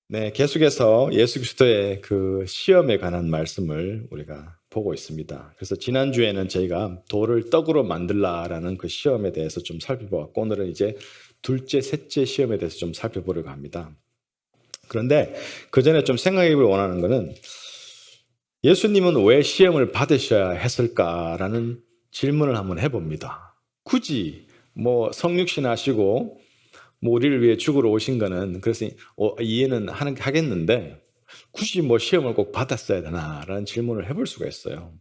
네, 계속해서 예수 그리스도의 그 시험에 관한 말씀을 우리가 보고 있습니다. 그래서 지난주에는 저희가 돌을 떡으로 만들라라는 그 시험에 대해서 좀 살펴보았고, 오늘은 이제 둘째, 셋째 시험에 대해서 좀 살펴보려고 합니다. 그런데 그 전에 좀 생각해 볼 원하는 거는, 예수님은 왜 시험을 받으셔야 했을까라는 질문을 한번 해봅니다. 굳이 뭐 성육신 하시고 뭐 우리를 위해 죽으러 오신 거는 그래서 이해는 하겠는데, 굳이 뭐 시험을 꼭 받았어야 되나라는 질문을 해볼 수가 있어요.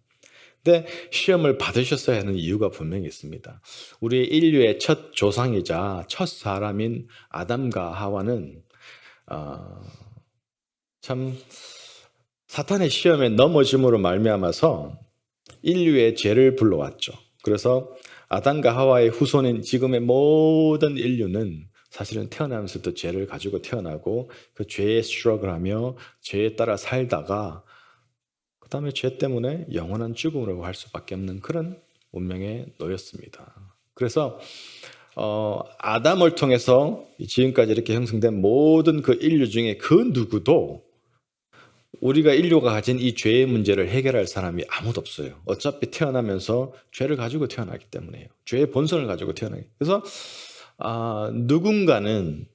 근데 시험을 받으셨어야 하는 이유가 분명히 있습니다. 우리 인류의 첫 조상이자 첫 사람인 아담과 하와는 어, 참 사탄의 시험에 넘어짐으로 말미암아서 인류의 죄를 불러왔죠. 그래서 아담과 하와의 후손인 지금의 모든 인류는 사실은 태어나면서부터 죄를 가지고 태어나고 그 죄에 스트러글하며 죄에 따라 살다가 그 다음에 죄 때문에 영원한 죽음으로 갈 수밖에 없는 그런 운명에 놓였습니다. 그래서 아담을 통해서 지금까지 이렇게 형성된 모든 그 인류 중에 그 누구도 우리가 인류가 가진 이 죄의 문제를 해결할 사람이 아무도 없어요. 어차피 태어나면서 죄를 가지고 태어나기 때문에요. 죄의 본성을 가지고 태어나기. 그래서 누군가는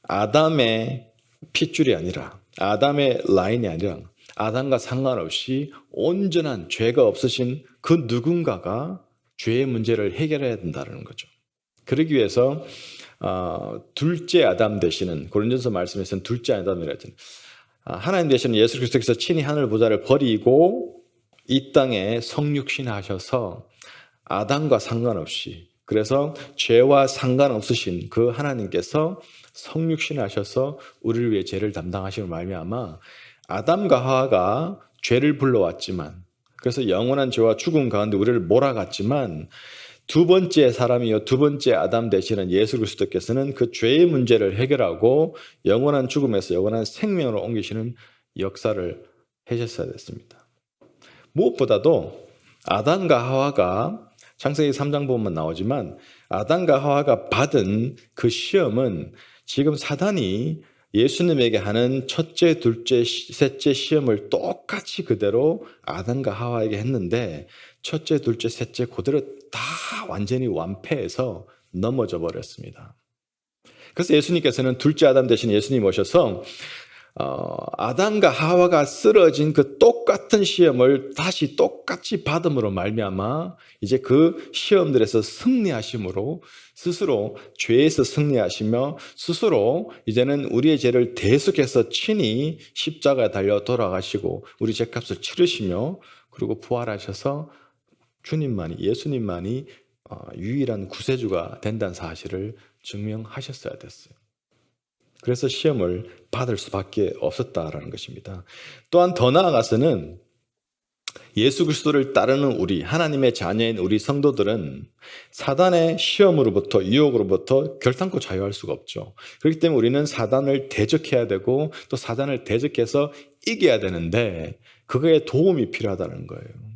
아담의 핏줄이 아니라, 아담의 라인이 아니라, 아담과 상관없이 온전한 죄가 없으신 그 누군가가 죄의 문제를 해결해야 된다는 거죠. 그러기 위해서 둘째 아담 되시는, 고린도서 말씀에서는 둘째 아담이라 했잖아요. 하나님 되시는 예수 그리스도께서 친히 하늘 보좌를 버리고 이 땅에 성육신하셔서 아담과 상관없이, 그래서 죄와 상관없으신 그 하나님께서 성육신하셔서 우리를 위해 죄를 담당하시는 말미암아 아담과 하와가 죄를 불러왔지만, 그래서 영원한 죄와 죽음 가운데 우리를 몰아갔지만, 두 번째 사람이요 두 번째 아담 되시는 예수 그리스도께서는 그 죄의 문제를 해결하고 영원한 죽음에서 영원한 생명으로 옮기시는 역사를 하셨어야 됐습니다. 무엇보다도 아담과 하와가, 창세기 3장 보면 나오지만 아담과 하와가 받은 그 시험은 지금 사단이 예수님에게 하는 첫째, 둘째, 셋째 시험을 똑같이 그대로 아담과 하와에게 했는데, 첫째, 둘째, 셋째 그대로 다 완전히 완패해서 넘어져 버렸습니다. 그래서 예수님께서는 둘째 아담 대신 예수님 오셔서 아담과 하와가 쓰러진 그 똑같은 시험을 다시 똑같이 받음으로 말미암아 이제 그 시험들에서 승리하심으로 스스로 죄에서 승리하시며 스스로 이제는 우리의 죄를 대속해서 친히 십자가에 달려 돌아가시고 우리 죄값을 치르시며 그리고 부활하셔서 주님만이, 예수님만이 유일한 구세주가 된다는 사실을 증명하셨어야 됐어요. 그래서 시험을 받을 수밖에 없었다라는 것입니다. 또한 더 나아가서는 예수 그리스도를 따르는 우리, 하나님의 자녀인 우리 성도들은 사단의 시험으로부터, 유혹으로부터 결단코 자유할 수가 없죠. 그렇기 때문에 우리는 사단을 대적해야 되고 또 사단을 대적해서 이겨야 되는데 그거에 도움이 필요하다는 거예요.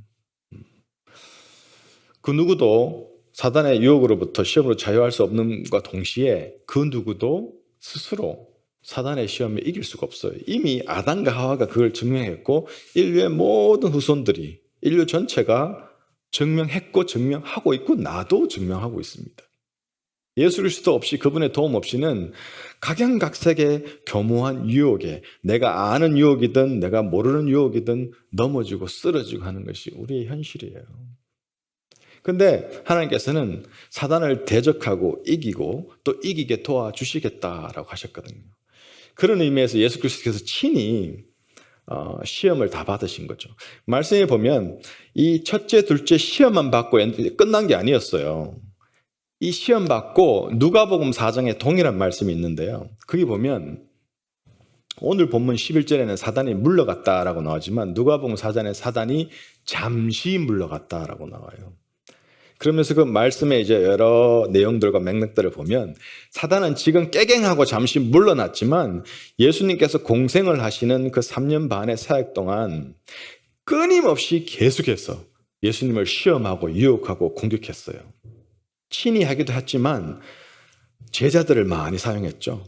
그 누구도 사단의 유혹으로부터 시험으로 자유할 수 없는과 동시에 그 누구도 스스로 사단의 시험에 이길 수가 없어요. 이미 아담과 하와가 그걸 증명했고 인류의 모든 후손들이, 인류 전체가 증명했고 증명하고 있고 나도 증명하고 있습니다. 예수 그리스도 없이, 그분의 도움 없이는 각양각색의 교묘한 유혹에, 내가 아는 유혹이든 내가 모르는 유혹이든 넘어지고 쓰러지고 하는 것이 우리의 현실이에요. 근데 하나님께서는 사단을 대적하고 이기고 또 이기게 도와주시겠다라고 하셨거든요. 그런 의미에서 예수 그리스도께서 친히 시험을 다 받으신 거죠. 말씀에 보면 이 첫째, 둘째 시험만 받고 끝난 게 아니었어요. 이 시험 받고 누가복음 4장에 동일한 말씀이 있는데요. 거기 보면 오늘 본문 11절에는 사단이 물러갔다라고 나오지만 누가복음 4장에 사단이 잠시 물러갔다라고 나와요. 그러면서 그 말씀의 이제 여러 내용들과 맥락들을 보면 사단은 지금 깨갱하고 잠시 물러났지만 예수님께서 공생을 하시는 그 3년 반의 사역 동안 끊임없이 계속해서 예수님을 시험하고 유혹하고 공격했어요. 친히 하기도 했지만 제자들을 많이 사용했죠.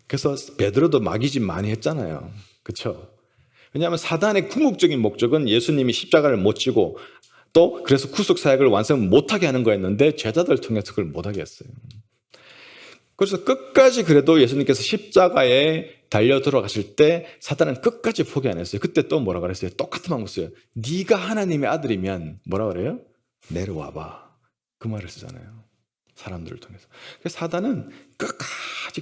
그래서 베드로도 마귀짓 많이 했잖아요. 그렇죠? 왜냐하면 사단의 궁극적인 목적은 예수님이 십자가를 못 지고 또 그래서 구속 사역을 완성 못하게 하는 거였는데 제자들 통해서 그걸 못하게 했어요. 그래서 끝까지 그래도 예수님께서 십자가에 달려 들어가실 때 사단은 끝까지 포기 안 했어요. 그때 또 뭐라 그랬어요? 똑같은 말 했어요. 네가 하나님의 아들이면 뭐라 그래요? 내려와봐. 그 말을 쓰잖아요. 사람들을 통해서. 그래서 사단은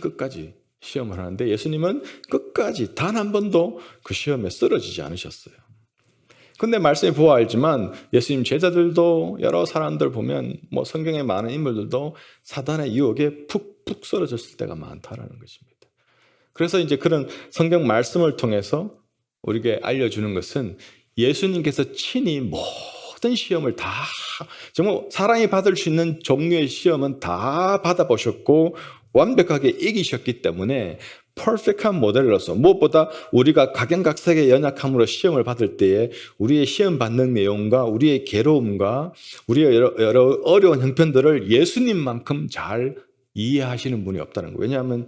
끝까지 시험을 하는데 예수님은 끝까지 단 한 번도 그 시험에 쓰러지지 않으셨어요. 근데 말씀에 보아 알지만 예수님 제자들도 여러 사람들 보면 뭐 성경에 많은 인물들도 사단의 유혹에 푹푹 쓰러졌을 때가 많다라는 것입니다. 그래서 이제 그런 성경 말씀을 통해서 우리에게 알려주는 것은 예수님께서 친히 모든 시험을 다 정말 사람이 받을 수 있는 종류의 시험은 다 받아보셨고 완벽하게 이기셨기 때문에 퍼펙트한 모델로서 무엇보다 우리가 각양각색의 연약함으로 시험을 받을 때에 우리의 시험 받는 내용과 우리의 괴로움과 우리의 여러 어려운 형편들을 예수님만큼 잘 이해하시는 분이 없다는 거예요. 왜냐하면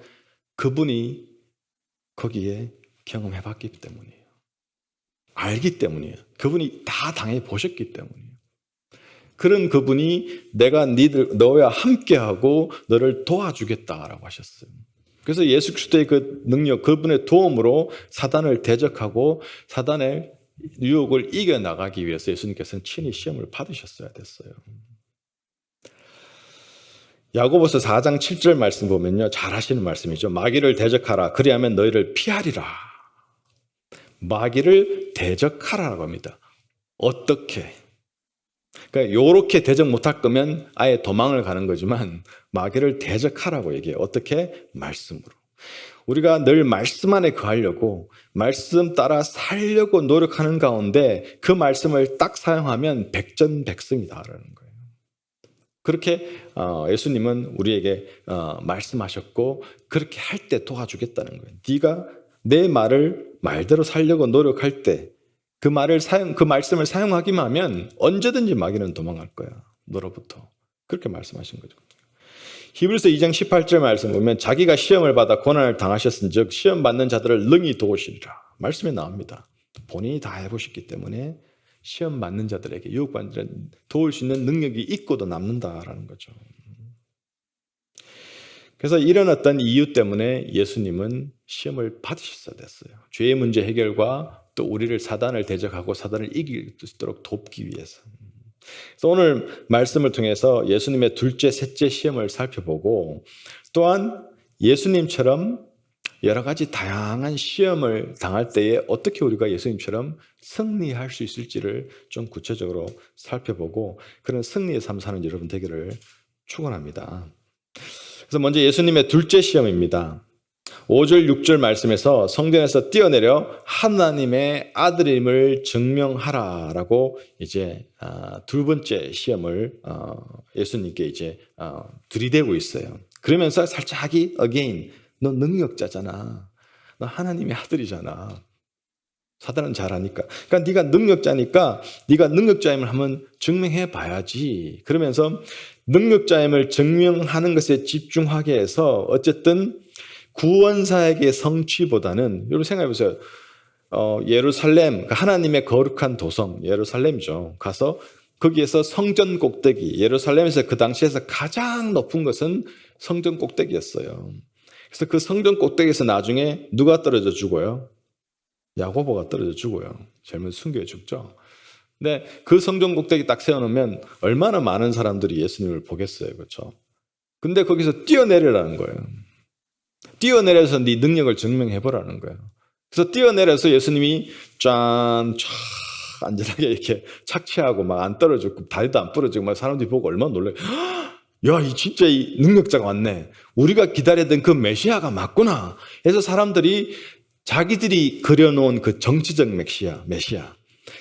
그분이 거기에 경험해봤기 때문이에요. 알기 때문이에요. 그분이 다 당해보셨기 때문이에요. 그런 그분이 내가 너와 함께하고 너를 도와주겠다라고 하셨어요. 그래서 예수 그리스도의 그 능력, 그분의 도움으로 사단을 대적하고 사단의 유혹을 이겨나가기 위해서 예수님께서는 친히 시험을 받으셨어야 됐어요. 야고보서 4장 7절 말씀 보면요. 잘 하시는 말씀이죠. 마귀를 대적하라. 그리하면 너희를 피하리라. 마귀를 대적하라라고 합니다. 어떻게? 그러니까 요렇게 대적 못할 거면 아예 도망을 가는 거지만 마귀를 대적하라고 얘기해요. 어떻게? 말씀으로. 우리가 늘 말씀 안에 거하려고 말씀 따라 살려고 노력하는 가운데 그 말씀을 딱 사용하면 백전백승이다라는 거예요. 그렇게 예수님은 우리에게 말씀하셨고 그렇게 할 때 도와주겠다는 거예요. 네가 내 말을 말대로 살려고 노력할 때 그 말씀을 사용하기만 하면 언제든지 마귀는 도망갈 거야. 너로부터. 그렇게 말씀하신 거죠. 히브리서 2장 18절 말씀 보면 자기가 시험을 받아 고난을 당하셨은즉 시험 받는 자들을 능히 도우시리라. 말씀에 나옵니다. 본인이 다 해보셨기 때문에 시험 받는 자들에게 유혹받는 자들은 도울 수 있는 능력이 있고도 남는다라는 거죠. 그래서 이런 어떤 이유 때문에 예수님은 시험을 받으셨어야 됐어요. 죄의 문제 해결과 또 우리를 사단을 대적하고 사단을 이길 수 있도록 돕기 위해서. 그래서 오늘 말씀을 통해서 예수님의 둘째, 셋째 시험을 살펴보고 또한 예수님처럼 여러 가지 다양한 시험을 당할 때에 어떻게 우리가 예수님처럼 승리할 수 있을지를 좀 구체적으로 살펴보고 그런 승리의 삶 사는 여러분 되기를 축원합니다. 그래서 먼저 예수님의 둘째 시험입니다. 5절, 6절 말씀에서 성전에서 뛰어내려 하나님의 아들임을 증명하라라고 이제 두 번째 시험을 예수님께 이제 들이대고 있어요. 그러면서 살짝 again, 너 능력자잖아. 너 하나님의 아들이잖아. 사단은 잘 아니까. 그러니까 네가 능력자니까 네가 능력자임을 한번 증명해 봐야지. 그러면서 능력자임을 증명하는 것에 집중하게 해서 어쨌든 구원사역의 성취보다는 여러분 생각해 보세요. 예루살렘, 하나님의 거룩한 도성 예루살렘이죠. 가서 거기에서 성전 꼭대기, 예루살렘에서 그 당시에서 가장 높은 것은 성전 꼭대기였어요. 그래서 그 성전 꼭대기에서 나중에 누가 떨어져 죽어요? 야고보가 떨어져 죽어요. 젊은 순교에 죽죠. 근데 그 성전 꼭대기 딱 세워놓으면 얼마나 많은 사람들이 예수님을 보겠어요. 그렇죠? 근데 거기서 뛰어내리라는 거예요. 뛰어내려서 네 능력을 증명해보라는 거예요. 그래서 뛰어내려서 예수님이 안전하게 이렇게 착취하고 막 안 떨어지고 다리도 안 부러지고 막 사람들이 보고 얼마나 놀래요. 야, 진짜 이 능력자가 왔네. 우리가 기다리던 그 메시아가 맞구나. 그래서 사람들이 자기들이 그려놓은 그 정치적 메시아,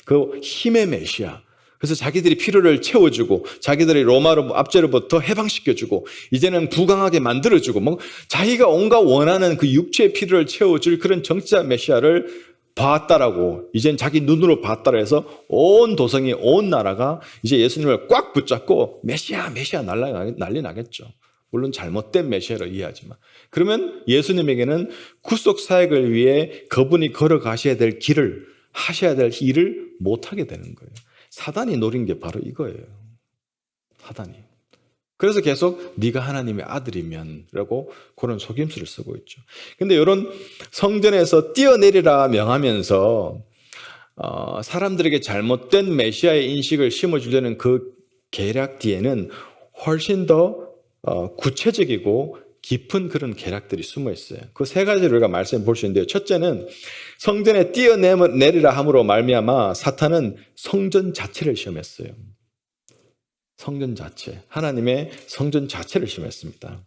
그 힘의 메시아, 그래서 자기들이 필요를 채워주고 자기들이 로마로 압제로부터 해방시켜주고 이제는 부강하게 만들어주고 뭐 자기가 온갖 원하는 그 육체의 필요를 채워줄 그런 정치적 메시아를 봤다라고 이젠 자기 눈으로 봤다라 해서 온 도성이 온 나라가 이제 예수님을 꽉 붙잡고 메시아 난리 나겠죠. 물론 잘못된 메시아로 이해하지만. 그러면 예수님에게는 구속 사역을 위해 그분이 걸어가셔야 될 길을, 하셔야 될 일을 못하게 되는 거예요. 사단이 노린 게 바로 이거예요. 사단이. 그래서 계속 네가 하나님의 아들이면 라고 그런 속임수를 쓰고 있죠. 근데 이런 성전에서 뛰어내리라 명하면서 사람들에게 잘못된 메시아의 인식을 심어주려는 그 계략 뒤에는 훨씬 더 구체적이고 깊은 그런 계략들이 숨어 있어요. 그 세 가지를 우리가 말씀해 볼 수 있는데요. 첫째는 성전에 뛰어내리라 함으로 말미암아 사탄은 성전 자체를 시험했어요. 성전 자체, 하나님의 성전 자체를 시험했습니다.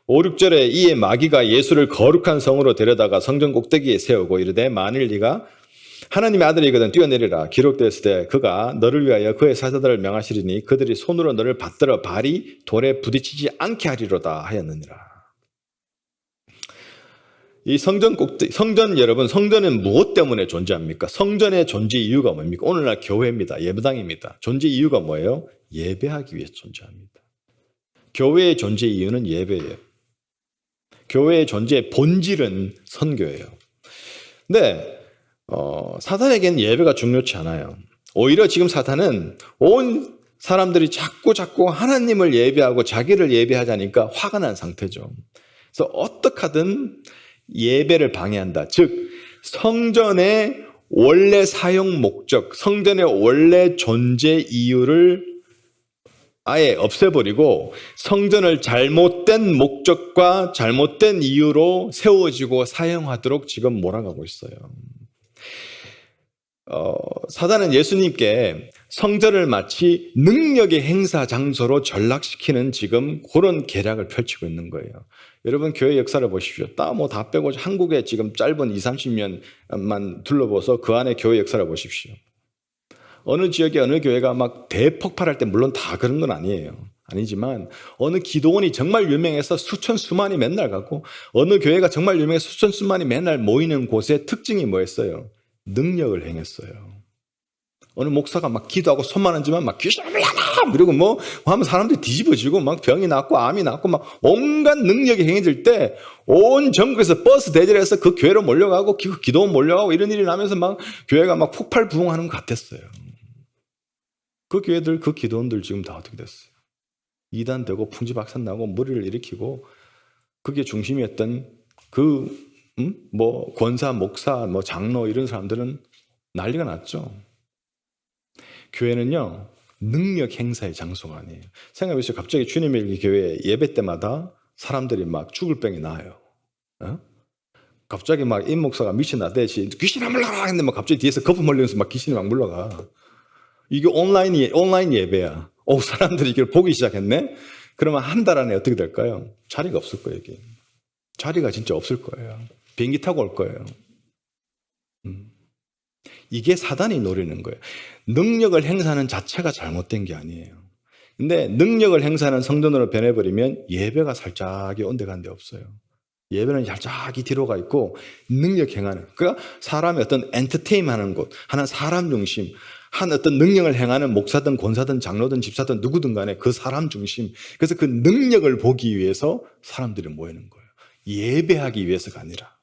5, 6절에 이에 마귀가 예수를 거룩한 성으로 데려다가 성전 꼭대기에 세우고 이르되 만일 네가 하나님의 아들이거든 뛰어내리라 기록되었을 때 그가 너를 위하여 그의 사자들을 명하시리니 그들이 손으로 너를 받들어 발이 돌에 부딪히지 않게 하리로다 하였느니라. 이 성전 여러분, 성전은 무엇 때문에 존재합니까? 성전의 존재 이유가 뭡니까? 오늘날 교회입니다. 예배당입니다. 존재 이유가 뭐예요? 예배하기 위해서 존재합니다. 교회의 존재 이유는 예배예요. 교회의 존재의 본질은 선교예요. 근데 사탄에게는 예배가 중요치 않아요. 오히려 지금 사탄은 온 사람들이 자꾸 하나님을 예배하고 자기를 예배하자니까 화가 난 상태죠. 그래서 어떻게 하든 예배를 방해한다. 즉 성전의 원래 사용 목적, 성전의 원래 존재 이유를 아예 없애버리고 성전을 잘못된 목적과 잘못된 이유로 세워지고 사용하도록 지금 몰아가고 있어요. 사단은 예수님께 성전을 마치 능력의 행사 장소로 전락시키는 지금 그런 계략을 펼치고 있는 거예요. 여러분 교회 역사를 보십시오. 다 빼고 한국에 지금 짧은 20, 30년만 둘러보서 그 안에 교회 역사를 보십시오. 어느 지역에 어느 교회가 막 대폭발할 때 물론 다 그런 건 아니지만 어느 기도원이 정말 유명해서 수만이 맨날 가고 어느 교회가 정말 유명해서 수만이 맨날 모이는 곳의 특징이 뭐였어요? 능력을 행했어요. 어느 목사가 막 기도하고 손만 얹으면 막 귀신을 물려라! 그리고 뭐 하면 사람들이 뒤집어지고 막 병이 낫고 암이 낫고 막 온갖 능력이 행해질 때 온 전국에서 버스 대절해서 그 교회로 몰려가고 기도원 몰려가고 이런 일이 나면서 막 교회가 막 폭발부흥하는 것 같았어요. 그 교회들, 그 기도원들 지금 다 어떻게 됐어요? 이단되고 풍지박산 나고 무리를 일으키고 그게 중심이었던 권사, 목사, 장로 이런 사람들은 난리가 났죠. 교회는요, 능력 행사의 장소가 아니에요. 생각해보세요. 갑자기 주님의 일기 교회 예배 때마다 사람들이 막 죽을 병이 나요. 갑자기 막 임 목사가 미쳐나대시 귀신 안 물러가! 했는데 막 갑자기 뒤에서 거품 흘리면서 막 귀신이 막 물러가. 이게 온라인 예배야. 사람들이 이걸 보기 시작했네? 그러면 한 달 안에 어떻게 될까요? 자리가 없을 거예요, 여기. 자리가 진짜 없을 거예요. 비행기 타고 올 거예요. 이게 사단이 노리는 거예요. 능력을 행사하는 자체가 잘못된 게 아니에요. 근데 능력을 행사하는 성전으로 변해버리면 예배가 살짝이 온데간데 없어요. 예배는 살짝이 뒤로 가 있고 능력 행하는, 그러니까 사람의 어떤 엔터테인먼트 하는 곳, 하나 사람 중심, 한 어떤 능력을 행하는 목사든 권사든 장로든 집사든 누구든 간에 그 사람 중심, 그래서 그 능력을 보기 위해서 사람들이 모이는 거예요. 예배하기 위해서가 아니라.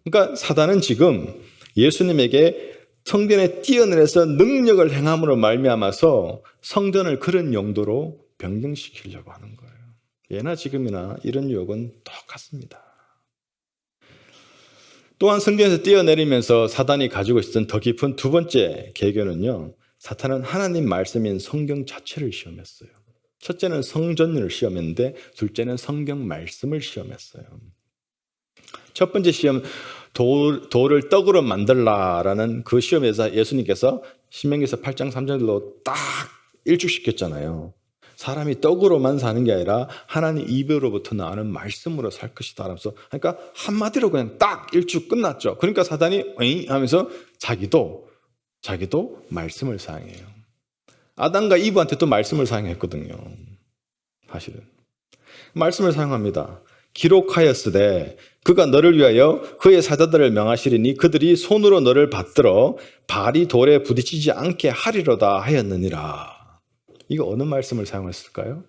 그러니까 사단은 지금 예수님에게 성전에 뛰어내려서 능력을 행함으로 말미암아서 성전을 그런 용도로 변경시키려고 하는 거예요. 예나 지금이나 이런 유혹은 똑같습니다. 또한 성전에서 뛰어내리면서 사단이 가지고 있었던 더 깊은 두 번째 계교는요, 사탄은 하나님 말씀인 성경 자체를 시험했어요. 첫째는 성전을 시험했는데 둘째는 성경 말씀을 시험했어요. 첫 번째 시험, 돌을 떡으로 만들라라는 그 시험에서 예수님께서 신명기서 8장 3절로 딱 일축시켰잖아요. 사람이 떡으로만 사는 게 아니라 하나님 입으로부터 나오는 말씀으로 살 것이다 하면서, 그러니까 한마디로 그냥 딱 일축 끝났죠. 그러니까 사단이 엥 하면서 자기도 말씀을 사용해요. 아담과 이브한테 또 말씀을 사용했거든요. 사실은 말씀을 사용합니다. 기록하였으되 그가 너를 위하여 그의 사자들을 명하시리니 그들이 손으로 너를 받들어 발이 돌에 부딪히지 않게 하리로다 하였느니라. 이거 어느 말씀을 사용했을까요?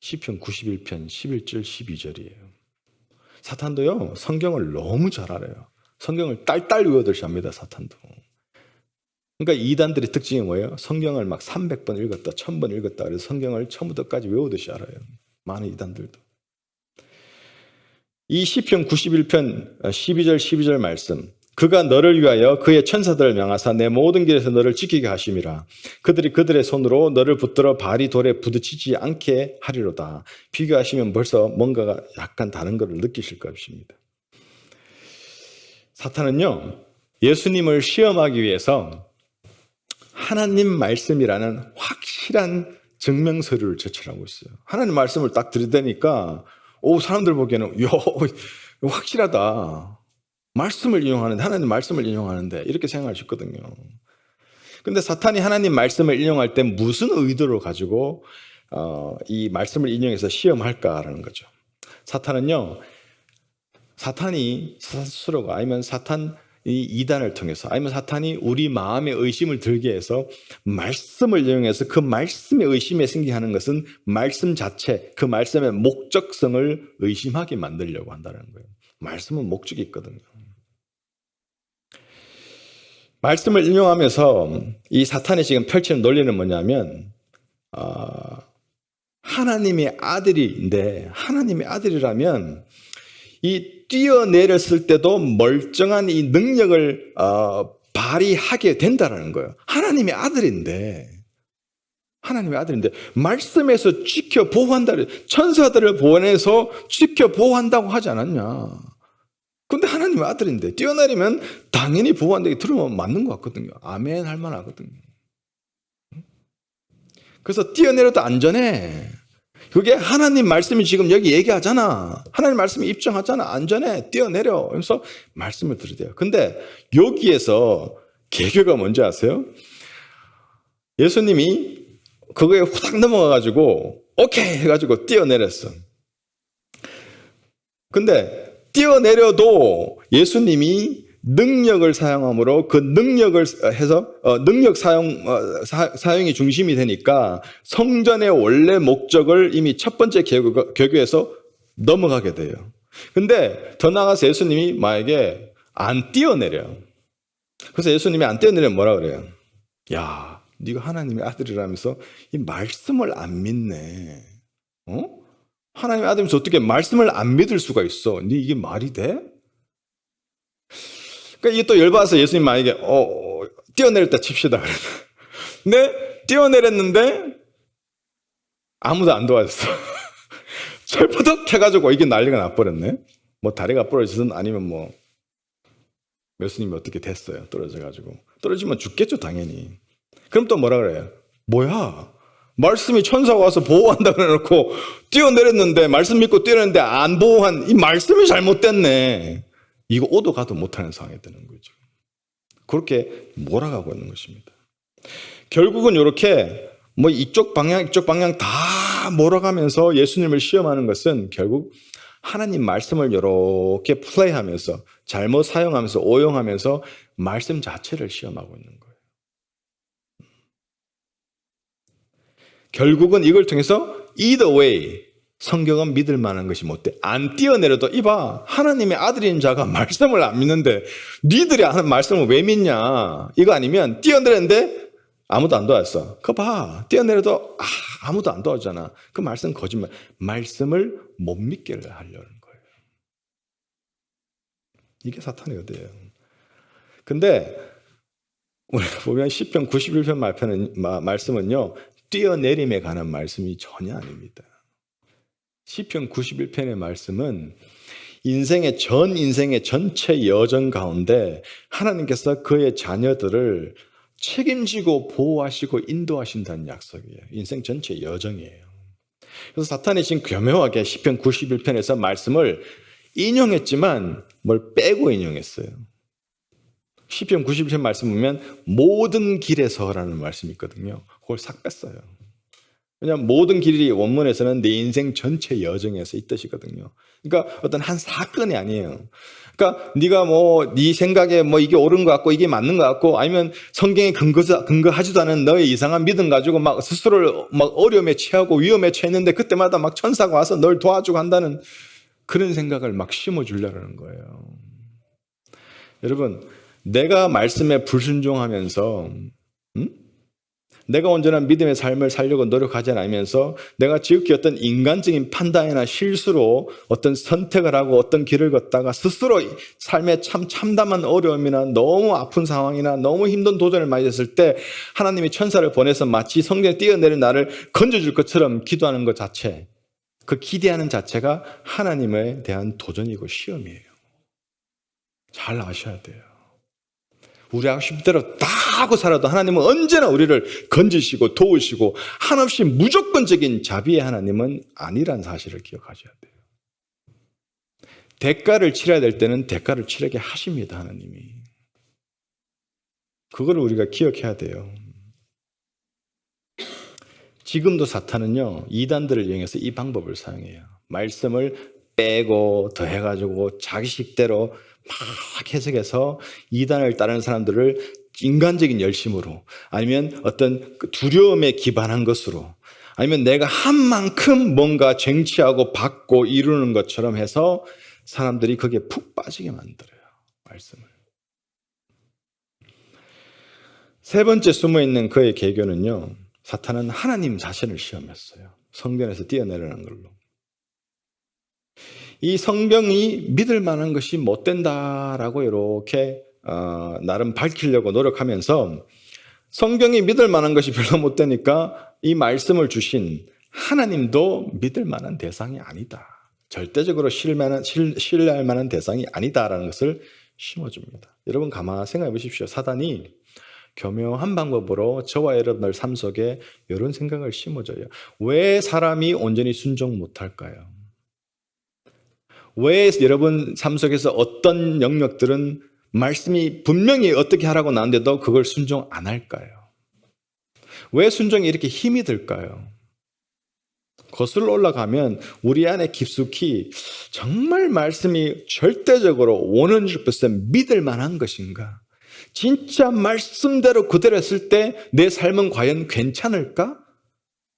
시편 91편 11절 12절이에요. 사탄도요, 성경을 너무 잘 알아요. 성경을 딸딸 외우듯이 합니다, 사탄도. 그러니까 이단들의 특징이 뭐예요? 성경을 막 300번 읽었다, 1000번 읽었다. 그래서 성경을 처음부터까지 외우듯이 알아요. 많은 이단들도. 이 시편 91편 12절 12절 말씀. 그가 너를 위하여 그의 천사들을 명하사 내 모든 길에서 너를 지키게 하심이라. 그들이 그들의 손으로 너를 붙들어 발이 돌에 부딪히지 않게 하리로다. 비교하시면 벌써 뭔가가 약간 다른 것을 느끼실 것입니다. 사탄은요, 예수님을 시험하기 위해서 하나님 말씀이라는 확실한 증명서류를 제출하고 있어요. 하나님 말씀을 딱 들이대니까 사람들 보기에는 확실하다. 말씀을 인용하는데, 하나님 말씀을 인용하는데 이렇게 생각할 수 있거든요. 근데 사탄이 하나님 말씀을 인용할 때 무슨 의도를 가지고 이 말씀을 인용해서 시험할까라는 거죠. 사탄은요, 사탄이 스스로가 아니면 사탄 이 이단을 통해서 아니면 사탄이 우리 마음에 의심을 들게 해서 말씀을 이용해서 그 말씀의 의심에 생기게 하는 것은 말씀 자체, 그 말씀의 목적성을 의심하게 만들려고 한다는 거예요. 말씀은 목적이 있거든요. 말씀을 인용하면서 이 사탄이 지금 펼치는 논리는 뭐냐면 하나님의 아들인데 하나님의 아들이라면 이 뛰어내렸을 때도 멀쩡한 이 능력을 발휘하게 된다는 거예요. 하나님의 아들인데 말씀에서 지켜 보호한다. 천사들을 보내서 지켜 보호한다고 하지 않았냐. 근데 하나님의 아들인데 뛰어내리면 당연히 보호한다고 들으면 맞는 것 같거든요. 아멘 할 만하거든요. 그래서 뛰어내려도 안전해. 그게 하나님 말씀이 지금 여기 얘기하잖아. 하나님 말씀이 입증하잖아. 안전해. 뛰어내려. 그래서 말씀을 들으대요. 근데 여기에서 개교가 뭔지 아세요? 예수님이 그거에 후딱 넘어가가지고 오케이 해가지고 뛰어내렸어. 근데 뛰어내려도 예수님이 능력을 사용함으로 그 능력을 해서 능력 사용이 중심이 되니까 성전의 원래 목적을 이미 첫 번째 개교에서 넘어가게 돼요. 근데 더 나아가서 예수님이 만약에 안 뛰어내려. 그래서 예수님이 안 뛰어내리면 뭐라 그래요? 야, 네가 하나님의 아들이라면서 이 말씀을 안 믿네. 하나님의 아들이면서 어떻게 말씀을 안 믿을 수가 있어? 네 이게 말이 돼? 그러니까 이게 또 열받아서 예수님 만약에 뛰어내렸다 칩시다. 근데 뛰어내렸는데 아무도 안 도와줬어. 철퍼덕 해가지고 이게 난리가 나버렸네. 뭐 다리가 부러지든 아니면 뭐 예수님이 어떻게 됐어요. 떨어져가지고. 떨어지면 죽겠죠 당연히. 그럼 또 뭐라 그래요? 뭐야? 말씀이 천사가 와서 보호한다 그래놓고 뛰어내렸는데 말씀 믿고 뛰어내렸는데 안 보호한 이 말씀이 잘못됐네. 이거 오도 가도 못하는 상황이 되는 거죠. 그렇게 몰아가고 있는 것입니다. 결국은 이렇게 뭐 이쪽 방향 다 몰아가면서 예수님을 시험하는 것은 결국 하나님 말씀을 이렇게 플레이하면서 잘못 사용하면서 오용하면서 말씀 자체를 시험하고 있는 거예요. 결국은 이걸 통해서 either way 성경은 믿을 만한 것이 못 돼. 안 뛰어내려도 이봐 하나님의 아들인 자가 말씀을 안 믿는데 니들이 하는 말씀을 왜 믿냐. 이거 아니면 뛰어내렸는데 아무도 안 도왔어. 그거 봐 뛰어내려도 아무도 안 도와주잖아. 그 말씀은 거짓말. 말씀을 못 믿게 하려는 거예요. 이게 사탄의 의도예요. 근데 우리가 보면 시편 91편 말씀은요 뛰어내림에 관한 말씀이 전혀 아닙니다. 시편 91편의 말씀은 인생의 전체 여정 가운데 하나님께서 그의 자녀들을 책임지고 보호하시고 인도하신다는 약속이에요. 인생 전체 여정이에요. 그래서 사탄이 지금 교묘하게 시편 91편에서 말씀을 인용했지만 뭘 빼고 인용했어요. 시편 91편 말씀 보면 모든 길에서라는 말씀이 있거든요. 그걸 싹 뺐어요. 왜냐하면 모든 길이 원문에서는 내 인생 전체 여정에서 이 뜻이거든요. 그러니까 어떤 한 사건이 아니에요. 그러니까 네가 뭐 네 생각에 뭐 이게 옳은 것 같고 이게 맞는 것 같고 아니면 성경에 근거하지도 않은 너의 이상한 믿음 가지고 막 스스로를 막 어려움에 처하고 위험에 처했는데 그때마다 막 천사가 와서 널 도와주고 한다는 그런 생각을 막 심어주려는 거예요. 여러분, 내가 말씀에 불순종하면서 내가 온전한 믿음의 삶을 살려고 노력하지 않으면서 내가 지극히 어떤 인간적인 판단이나 실수로 어떤 선택을 하고 어떤 길을 걷다가 스스로 삶에 참 참담한 어려움이나 너무 아픈 상황이나 너무 힘든 도전을 맞이했을 때 하나님이 천사를 보내서 마치 성경에 뛰어내린 나를 건져줄 것처럼 기도하는 것 자체, 그 기대하는 자체가 하나님에 대한 도전이고 시험이에요. 잘 아셔야 돼요. 우리 하고 싶은 대로 다 하고 살아도 하나님은 언제나 우리를 건지시고 도우시고 한없이 무조건적인 자비의 하나님은 아니란 사실을 기억하셔야 돼요. 대가를 치러야 될 때는 대가를 치르게 하십니다, 하나님이. 그걸 우리가 기억해야 돼요. 지금도 사탄은요, 이단들을 이용해서 이 방법을 사용해요. 말씀을 빼고 더해가지고 자기 식대로 막 해석해서 이단을 따르는 사람들을 인간적인 열심으로 아니면 어떤 두려움에 기반한 것으로 아니면 내가 한 만큼 뭔가 쟁취하고 받고 이루는 것처럼 해서 사람들이 거기에 푹 빠지게 만들어요. 말씀을. 세 번째 숨어있는 그의 계교는요, 사탄은 하나님 자신을 시험했어요. 성경에서 뛰어내려는 걸로. 이 성경이 믿을 만한 것이 못 된다라고 이렇게 나름 밝히려고 노력하면서 성경이 믿을 만한 것이 별로 못 되니까 이 말씀을 주신 하나님도 믿을 만한 대상이 아니다. 절대적으로 신뢰할 만한 대상이 아니다라는 것을 심어줍니다. 여러분 가만 생각해 보십시오. 사단이 교묘한 방법으로 저와 여러분들 삶 속에 이런 생각을 심어줘요. 왜 사람이 온전히 순종 못할까요? 왜 여러분 삶 속에서 어떤 영역들은 말씀이 분명히 어떻게 하라고 나왔는데도 그걸 순종 안 할까요? 왜 순종이 이렇게 힘이 들까요? 거슬러 올라가면 우리 안에 깊숙이 정말 말씀이 절대적으로 100% 믿을 만한 것인가? 진짜 말씀대로 그대로 했을 때 내 삶은 과연 괜찮을까?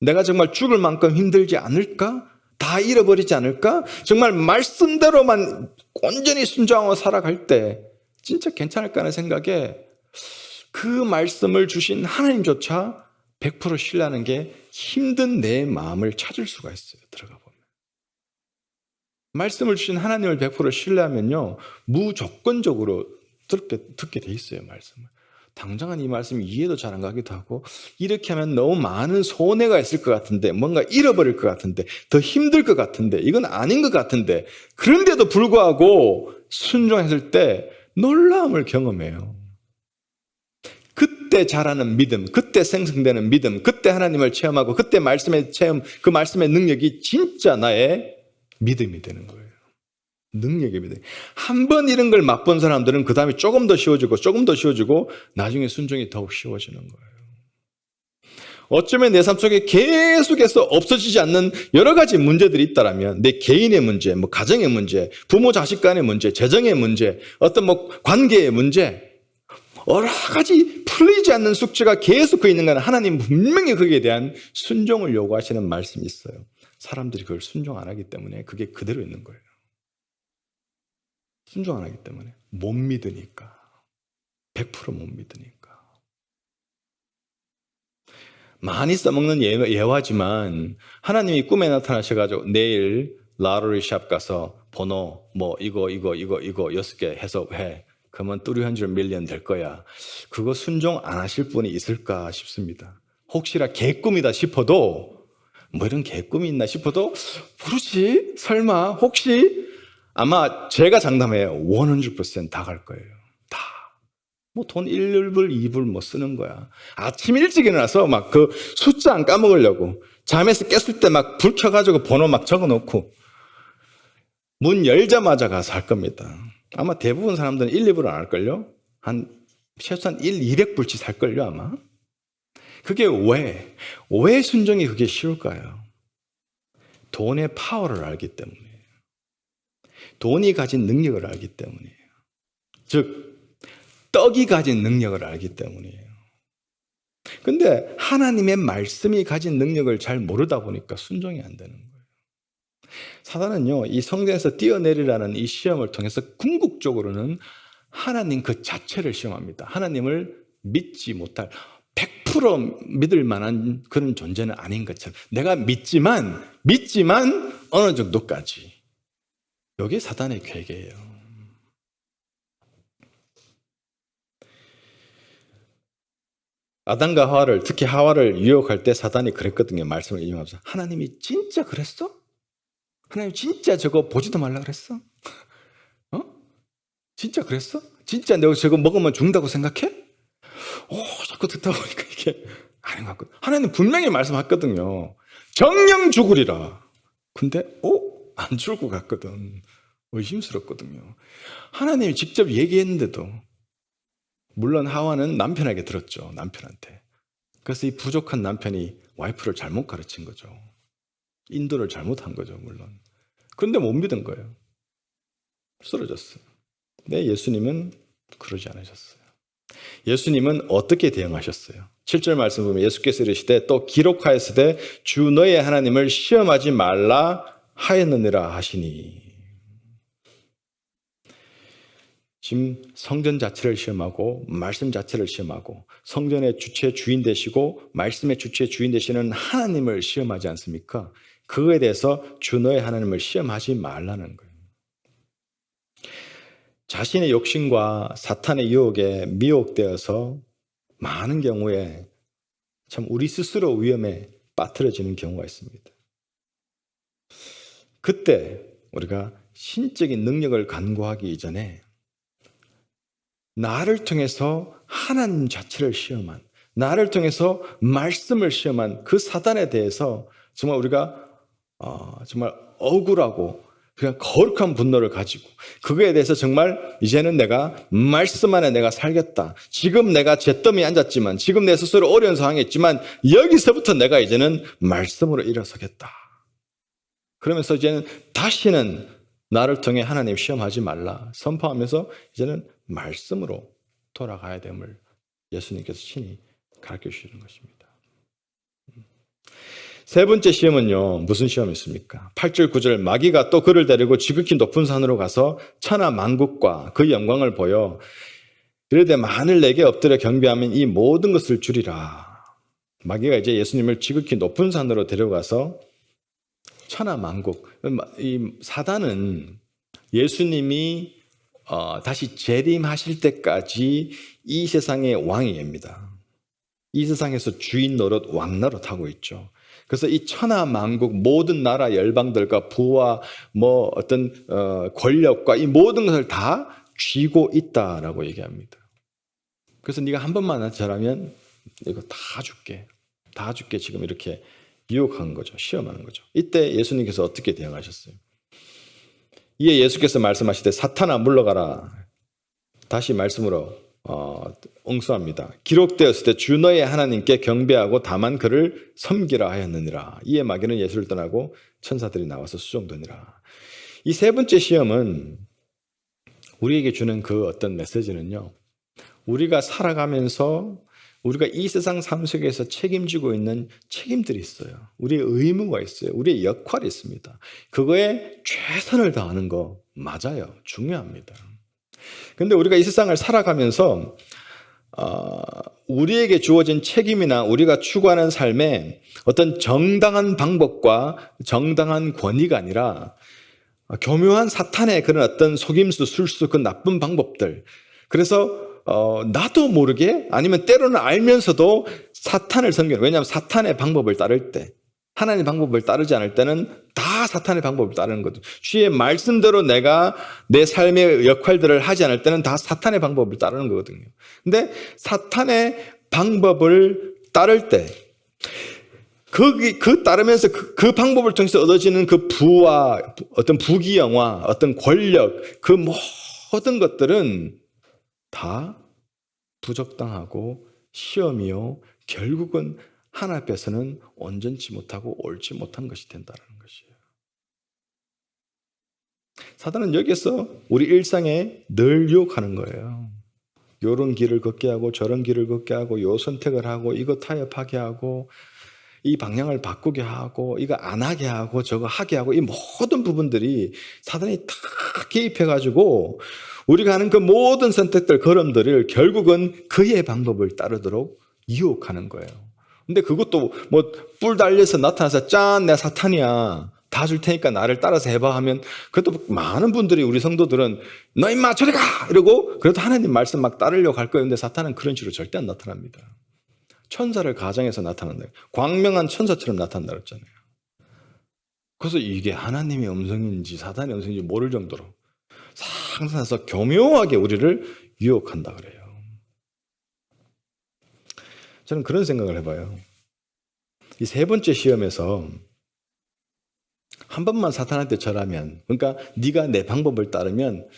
내가 정말 죽을 만큼 힘들지 않을까? 다 잃어버리지 않을까? 정말 말씀대로만 온전히 순종하고 살아갈 때 진짜 괜찮을까 하는 생각에 그 말씀을 주신 하나님조차 100% 신뢰하는 게 힘든 내 마음을 찾을 수가 있어요. 들어가 보면. 말씀을 주신 하나님을 100% 신뢰하면요, 무조건적으로 듣게 돼 있어요. 말씀을. 당장은 이 말씀이 이해도 잘 안 가기도 하고 이렇게 하면 너무 많은 손해가 있을 것 같은데 뭔가 잃어버릴 것 같은데 더 힘들 것 같은데 이건 아닌 것 같은데 그런데도 불구하고 순종했을 때 놀라움을 경험해요. 그때 자라는 믿음, 그때 생성되는 믿음, 그때 하나님을 체험하고 그때 말씀의 체험, 그 말씀의 능력이 진짜 나의 믿음이 되는 거예요. 능력의 믿음. 한 번 이런 걸 맛본 사람들은 그 다음에 조금 더 쉬워지고 나중에 순종이 더욱 쉬워지는 거예요. 어쩌면 내 삶 속에 계속해서 없어지지 않는 여러 가지 문제들이 있다라면 내 개인의 문제, 뭐 가정의 문제, 부모 자식 간의 문제, 재정의 문제, 어떤 뭐 관계의 문제, 여러 가지 풀리지 않는 숙제가 계속 그 있는 건 하나님 분명히 거기에 대한 순종을 요구하시는 말씀이 있어요. 사람들이 그걸 순종 안 하기 때문에 그게 그대로 있는 거예요. 순종 안 하기 때문에 못 믿으니까 100% 못 믿으니까 많이 써먹는 예화지만 하나님이 꿈에 나타나셔가지고 내일 라로리샵 가서 번호 뭐 이거 6개 해서 해 그러면 $300 밀리언 될 거야. 그거 순종 안 하실 분이 있을까 싶습니다. 혹시나 개꿈이다 싶어도 뭐 이런 개꿈이 있나 싶어도 모르지 설마 혹시 아마 제가 장담해요. 100% 다 갈 거예요. 다. 뭐 돈 1불, 2불 뭐 쓰는 거야. 아침 일찍 일어나서 막 그 숫자 안 까먹으려고 잠에서 깼을 때 막 불 켜가지고 번호 막 적어놓고 문 열자마자 가서 할 겁니다. 아마 대부분 사람들은 1, 2불 안 할걸요? 한 최소한 1, 200불치 살걸요 아마. 그게 왜 순종이 그게 쉬울까요? 돈의 파워를 알기 때문이에요. 돈이 가진 능력을 알기 때문이에요. 즉 떡이 가진 능력을 알기 때문이에요. 근데 하나님의 말씀이 가진 능력을 잘 모르다 보니까 순종이 안 되는 거예요. 사단은요, 이 성전에서 뛰어내리라는 이 시험을 통해서 궁극적으로는 하나님 그 자체를 시험합니다. 하나님을 믿지 못할, 100% 믿을 만한 그런 존재는 아닌 것처럼 내가 믿지만 어느 정도까지. 이게 사단의 괴계예요. 아담과 하와를, 특히 하와를 유혹할 때 사단이 그랬거든요. 말씀을 인용하면서 하나님이 진짜 그랬어? 하나님 진짜 저거 보지도 말라 그랬어? 진짜 그랬어? 진짜 내가 저거 먹으면 죽는다고 생각해? 자꾸 듣다 보니까 이게 아닌 것 같거든. 하나님 분명히 말씀하거든요. 정령 죽으리라. 근데 안 죽을 것 같거든. 의심스럽거든요. 하나님이 직접 얘기했는데도, 물론 하와는 남편에게 들었죠. 남편한테. 그래서 이 부족한 남편이 와이프를 잘못 가르친 거죠. 인도를 잘못한 거죠, 물론. 그런데 못 믿은 거예요. 쓰러졌어요. 네, 예수님은 그러지 않으셨어요. 예수님은 어떻게 대응하셨어요? 7절 말씀 보면 예수께서 이르시되 또 기록하였으되 주 너의 하나님을 시험하지 말라 하였느니라 하시니. 지금 성전 자체를 시험하고 말씀 자체를 시험하고 성전의 주체 주인 되시고 말씀의 주체 주인 되시는 하나님을 시험하지 않습니까? 그거에 대해서 주 너의 하나님을 시험하지 말라는 거예요. 자신의 욕심과 사탄의 유혹에 미혹되어서 많은 경우에 참 우리 스스로 위험에 빠뜨려지는 경우가 있습니다. 그때 우리가 신적인 능력을 간구하기 이전에 나를 통해서 하나님 자체를 시험한, 나를 통해서 말씀을 시험한 그 사단에 대해서 정말 우리가 정말 억울하고 그냥 거룩한 분노를 가지고 그거에 대해서 정말 이제는 내가 말씀 안에 내가 살겠다. 지금 내가 잿더미에 앉았지만, 지금 내 스스로 어려운 상황에 있지만 여기서부터 내가 이제는 말씀으로 일어서겠다. 그러면서 이제는 다시는 나를 통해 하나님 시험하지 말라 선포하면서 이제는 말씀으로 돌아가야 됨을 예수님께서 친히 가르쳐 주시는 것입니다. 세 번째 시험은요, 무슨 시험이었습니까? 8절 9절 마귀가 또 그를 데리고 지극히 높은 산으로 가서 천하 만국과 그 영광을 보여 이르되 만일 내게 엎드려 경배하면 이 모든 것을 주리라. 마귀가 이제 예수님을 지극히 높은 산으로 데려가서 천하 만국, 이 사단은 예수님이 다시 재림하실 때까지 이 세상의 왕이입니다. 이 세상에서 주인 노릇, 왕 노릇 하고 있죠. 그래서 이 천하 만국 모든 나라 열방들과 부와 어떤 권력과 이 모든 것을 다 쥐고 있다라고 얘기합니다. 그래서 네가 한 번만 잘하면 이거 다 줄게. 다 줄게. 지금 이렇게 유혹하는 거죠. 시험하는 거죠. 이때 예수님께서 어떻게 대응하셨어요? 이에 예수께서 말씀하시되 사탄아 물러가라. 다시 말씀으로 응수합니다. 기록되었을 때 주 너의 하나님께 경배하고 다만 그를 섬기라 하였느니라. 이에 마귀는 예수를 떠나고 천사들이 나와서 수종되니라. 이 세 번째 시험은 우리에게 주는 그 어떤 메시지는요, 우리가 살아가면서 우리가 이 세상 삶 속에서 책임지고 있는 책임들이 있어요. 우리의 의무가 있어요. 우리의 역할이 있습니다. 그거에 최선을 다하는 거 맞아요. 중요합니다. 근데 우리가 이 세상을 살아가면서 우리에게 주어진 책임이나 우리가 추구하는 삶에 어떤 정당한 방법과 정당한 권위가 아니라 교묘한 사탄의 그런 어떤 속임수, 술수, 그 나쁜 방법들. 그래서 나도 모르게 아니면 때로는 알면서도 사탄을 섬기는, 왜냐하면 사탄의 방법을 따를 때, 하나님의 방법을 따르지 않을 때는 다 사탄의 방법을 따르는 거죠. 주의 말씀대로 내가 내 삶의 역할들을 하지 않을 때는 다 사탄의 방법을 따르는 거거든요. 근데 사탄의 방법을 따를 때 그 따르면서 그 방법을 통해서 얻어지는 그 부와 어떤 부귀영화, 어떤 권력, 그 모든 것들은 다 부적당하고 시험이요 결국은 하나님 앞에서는 온전치 못하고 옳지 못한 것이 된다는 것이에요. 사단은 여기서 우리 일상에 늘 유혹하는 거예요. 요런 길을 걷게 하고 저런 길을 걷게 하고 요 선택을 하고 이거 타협하게 하고 이 방향을 바꾸게 하고 이거 안 하게 하고 저거 하게 하고 이 모든 부분들이 사단이 다 개입해가지고 우리가 하는 그 모든 선택들, 걸음들을 결국은 그의 방법을 따르도록 유혹하는 거예요. 근데 그것도 뭐 뿔 달려서 나타나서 짠, 내가 사탄이야. 다 줄 테니까 나를 따라서 해봐 하면 그래도 많은 분들이 우리 성도들은 너 임마 저리 가! 이러고 그래도 하나님 말씀 막 따르려고 할 거예요. 근데 사탄은 그런 식으로 절대 안 나타납니다. 천사를 가정에서 나타난다. 광명한 천사처럼 나타난다 그랬잖아요. 그래서 이게 하나님의 음성인지 사단의 음성인지 모를 정도로 상상해서 교묘하게 우리를 유혹한다 그래요. 저는 그런 생각을 해봐요. 이 세 번째 시험에서 한 번만 사탄한테 절하면, 그러니까 네가 내 방법을 따르면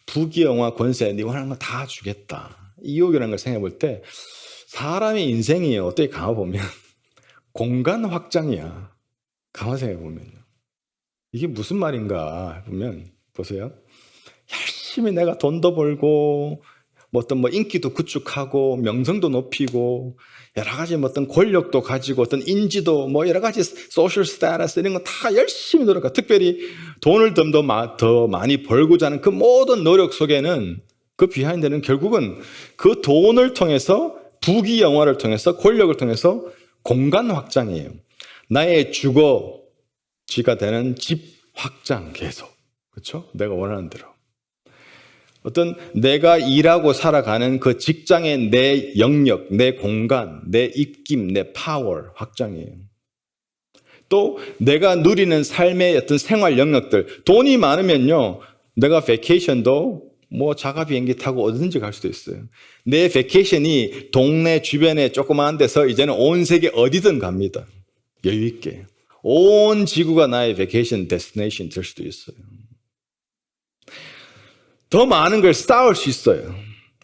부귀영화 권세 네가 원하는 거 다 주겠다. 이 유혹이라는 걸 생각해 볼 때 사람의 인생이 어떻게 가만보면 공간 확장이야. 가만 생각해 보면요. 이게 무슨 말인가 보면 보세요. 열심히 내가 돈도 벌고 뭐 어떤 뭐 인기도 구축하고 명성도 높이고 여러 가지 뭐 어떤 권력도 가지고 어떤 인지도 뭐 여러 가지 소셜 스테이터스 이런 거 다 열심히 노력하고 특별히 돈을 더 많이 벌고자 하는 그 모든 노력 속에는 그 비하인드는 결국은 그 돈을 통해서 부귀 영화를 통해서 권력을 통해서 공간 확장이에요. 나의 주거지가 되는 집 확장 계속. 그렇죠? 내가 원하는 대로. 어떤 내가 일하고 살아가는 그 직장의 내 영역, 내 공간, 내 입김, 내 파워 확장이에요. 또 내가 누리는 삶의 어떤 생활 영역들, 돈이 많으면요, 내가 베케이션도 뭐 자가 비행기 타고 어디든지 갈 수도 있어요. 내 베케이션이 동네 주변에 조그마한 데서 이제는 온 세계 어디든 갑니다. 여유 있게. 온 지구가 나의 베케이션 데스티네이션 될 수도 있어요. 더 많은 걸 쌓을 수 있어요.